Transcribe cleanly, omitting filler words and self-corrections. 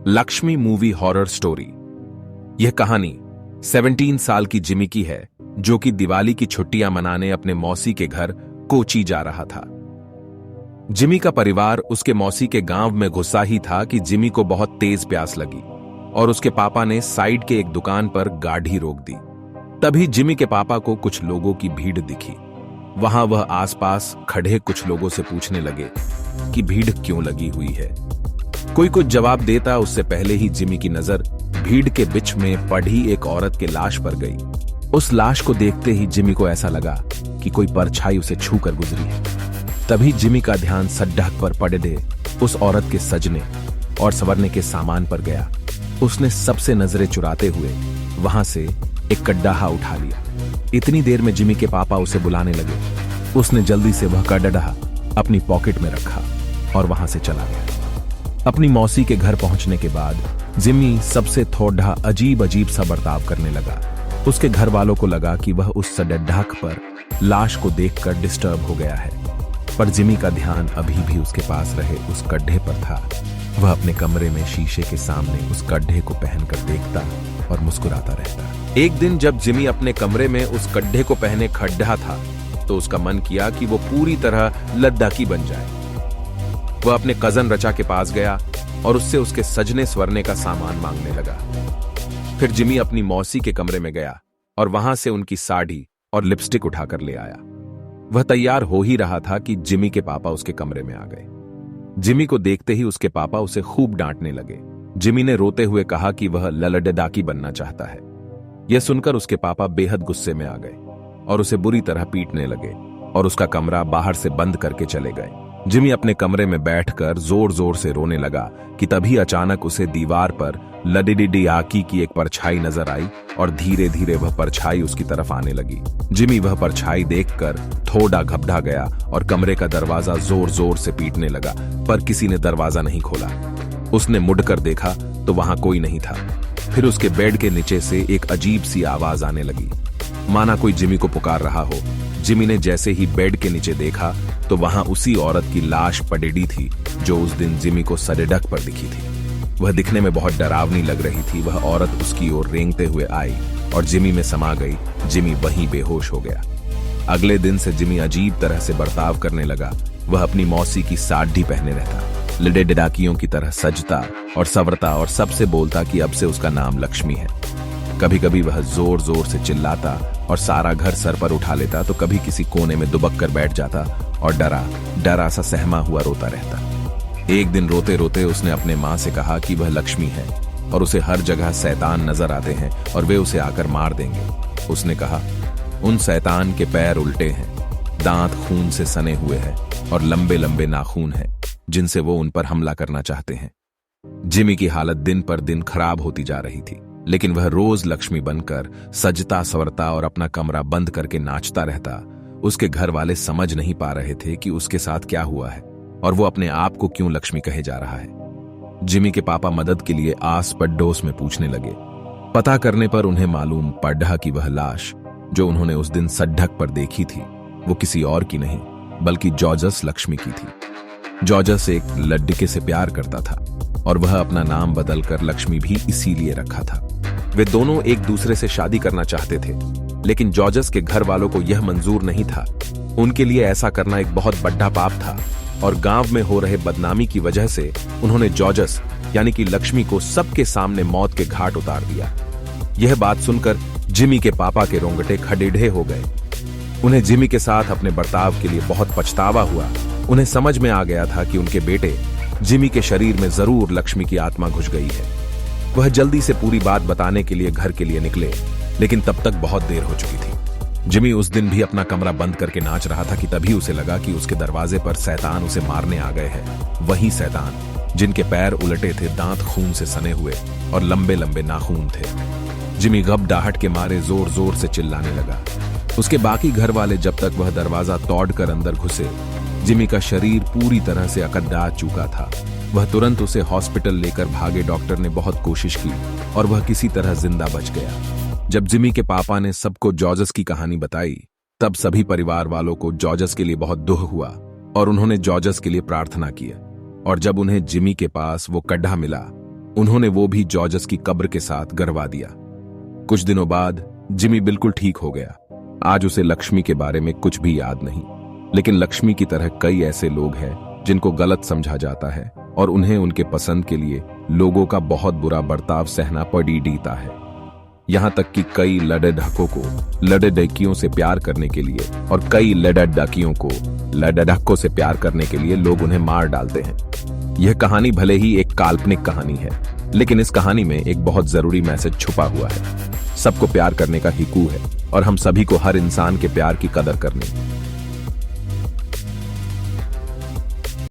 Lakshmi movie horror story. यह कहानी 17 साल की जिमी की है, जो कि दिवाली की छुट्टियां मनाने अपने मौसी के घर कोची जा रहा था। जिमी का परिवार उसके मौसी के गांव में घुसा ही था कि जिमी को बहुत तेज प्यास लगी और उसके पापा ने साइड के एक दुकान पर गाड़ी रोक दी। तभी जिमी के पापा को कुछ लोगों की भीड़ दिखी। वहां वह आसपास खड़े कुछ लोगों से पूछने लगे कि भीड़ क्यों लगी हुई है। कोई कुछ जवाब देता उससे पहले ही जिमी की नजर भीड़ के बीच में पड़ी एक औरत के लाश पर गई। उस लाश को देखते ही जिमी को ऐसा लगा कि कोई परछाई उसे छू कर गुजरी है। तभी जिमी का ध्यान सड़क पर पड़े उस औरत के सजने और संवरने के सामान पर गया। उसने सबसे नजरें चुराते हुए वहां से एक कड्डाहा उठा लिया। इतनी देर में जिमी के पापा उसे बुलाने लगे। उसने जल्दी से वह कड्डाहा अपनी पॉकेट में रखा और वहां से चला गया। अपनी मौसी के घर पहुंचने के बाद जिमी सबसे थोड़ा अजीब अजीब सा बर्ताव करने लगा। उसके घर वालों को लगा कि वह उस सड़क पर लाश को देखकर डिस्टर्ब हो गया है, पर जिमी का ध्यान अभी भी उसके पास रहे उस गड्ढे पर था। वह अपने कमरे में शीशे के सामने उस गड्ढे को पहनकर देखता और मुस्कुराता रहता। एक दिन जब जिमी अपने कमरे में उस गड्ढे को पहने खड़ा था तो उसका मन किया कि वो पूरी तरह लद्दाखी बन जाए। वह अपने कजन रचा के पास गया और उससे उसके सजने स्वरने का सामान मांगने लगा। फिर जिमी अपनी मौसी के कमरे में गया और वहां से उनकी साड़ी और लिपस्टिक उठाकर ले आया। वह तैयार हो ही रहा था कि जिमी के पापा उसके कमरे में आ गए। जिमी को देखते ही उसके पापा उसे खूब डांटने लगे। जिमी ने रोते हुए कहा कि वह ललडेदाकी बनना चाहता है। यह सुनकर उसके पापा बेहद गुस्से में आ गए और उसे बुरी तरह पीटने लगे और उसका कमरा बाहर से बंद करके चले गए। जिमी अपने कमरे में बैठकर जोर जोर से रोने लगा कि तभी अचानक उसे दीवार पर लडिडियाकी की एक परछाई नजर आई और धीरे धीरे वह परछाई उसकी तरफ आने लगी। जिमी वह परछाई देखकर थोड़ा घबरा गया और कमरे का दरवाजा जोर जोर से पीटने लगा, पर किसी ने दरवाजा नहीं खोला। उसने मुड़कर देखा तो वहां कोई नहीं था। फिर उसके बेड के नीचे से एक अजीब सी आवाज आने लगी, माना कोई जिमी को पुकार रहा हो। जिमी ने जैसे ही बेड के नीचे देखा तो वहां उसी औरत की लाश पड़ी थी जो उस दिन जिमी को सड़क पर दिखी थी। वह दिखने में बहुत डरावनी लग रही थी। वह औरत उसकी ओर रेंगते हुए आई और जिमी में समा गई। जिमी वहीं बेहोश हो गया। अगले दिन से जिमी अजीब तरह से बर्ताव करने लगा। वह अपनी मौसी की साड़ी पहने रहता, लड़ेडाकियों की तरह सजता और संवरता और सबसे बोलता कि अब से उसका नाम लक्ष्मी है। कभी कभी वह जोर जोर से चिल्लाता और सारा घर सर पर उठा लेता, तो कभी किसी कोने में दुबक कर बैठ जाता और डरा सा सहमा हुआ रोता रहता। एक दिन रोते रोते उसने अपने माँ से कहा कि वह लक्ष्मी है और उसे हर जगह शैतान नजर आते हैं और वे उसे आकर मार देंगे। उसने कहा, उन शैतान के पैर उल्टे हैं, दांत खून से सने हुए हैं और लंबे लंबे नाखून हैं जिनसे वो उन पर हमला करना चाहते हैं। जिमी की हालत दिन पर दिन खराब होती जा रही थी, लेकिन वह रोज लक्ष्मी बनकर सजता संवरता और अपना कमरा बंद करके नाचता रहता। उसके घर वाले समझ नहीं पा रहे थे कि उसके साथ क्या हुआ है और वो अपने आप को क्यों लक्ष्मी कहे जा रहा है। जिमी के पापा मदद के लिए आस पड़ोस में पूछने लगे। पता करने पर उन्हें मालूम पड़ा कि वह लाश जो उन्होंने उस दिन सड़क पर देखी थी वो किसी और की नहीं बल्कि जॉर्जस लक्ष्मी की थी। जॉर्जस एक लड़के से प्यार करता था और वह अपना नाम बदलकर लक्ष्मी भी इसीलिए रखा था। वे दोनों एक दूसरे से शादी करना चाहते थे, लेकिन जॉर्जस के घर वालों को यह मंजूर नहीं था। उनके लिए ऐसा करना एक बहुत बड़ा पाप था और गांव में हो रहे बदनामी की वजह से उन्होंने जॉर्जस यानी कि लक्ष्मी को सबके सामने मौत के घाट उतार दिया। यह बात सुनकर जिमी के पापा के रोंगटे खड़ेढे हो गए। उन्हें जिमी के साथ अपने बर्ताव के लिए बहुत पछतावा हुआ। उन्हें समझ में आ गया था कि उनके बेटे जिमी के शरीर में जरूर लक्ष्मी की आत्मा घुस गई है। वह जल्दी से पूरी बात बताने के लिए घर के लिए निकले, लेकिन तब तक बहुत देर हो चुकी थी। जिमी उस दिन भी अपना कमरा बंद करके नाच रहा था कि तभी उसे लगा कि उसके दरवाजे पर शैतान उसे मारने आ गए हैं। वही शैतान जिनके पैर उलटे थे, दांत खून से सने हुए और लंबे लंबे नाखून थे। जिमी घबराहट के मारे जोर जोर से चिल्लाने लगा। उसके बाकी घर वाले जब तक वह दरवाजा तोड़कर अंदर घुसे, जिमी का शरीर पूरी तरह से अकड़ा चुका था। वह तुरंत उसे हॉस्पिटल लेकर भागे। डॉक्टर ने बहुत कोशिश की और वह किसी तरह जिंदा बच गया। जब जिमी के पापा ने सबको जॉर्जस की कहानी बताई, तब सभी परिवार वालों को जॉर्जस के लिए बहुत दुख हुआ और उन्होंने जॉर्जस के लिए प्रार्थना की। और जब उन्हें जिमी के पास वो गड्ढा मिला उन्होंने वो भी जॉर्जस की कब्र के साथ गरवा दिया। कुछ दिनों बाद जिमी बिल्कुल ठीक हो गया। आज उसे लक्ष्मी के बारे में कुछ भी याद नहीं, लेकिन लक्ष्मी की तरह कई ऐसे लोग हैं जिनको गलत समझा जाता है और उन्हें उनके पसंद के लिए लोगों का बहुत बुरा बर्ताव सहना पड़ता है। यहां तक कि कई लड़ेढकों को लड़ेढकियों से प्यार करने के लिए और कई लड़ेढकियों को लड़ेढकों से प्यार करने के लिए लोग उन्हें मार डालते हैं। यह कहानी भले ही एक काल्पनिक कहानी है, लेकिन इस कहानी में एक बहुत जरूरी मैसेज छुपा हुआ है। सबको प्यार करने का हिकू है और हम सभी को हर इंसान के प्यार की कदर करनी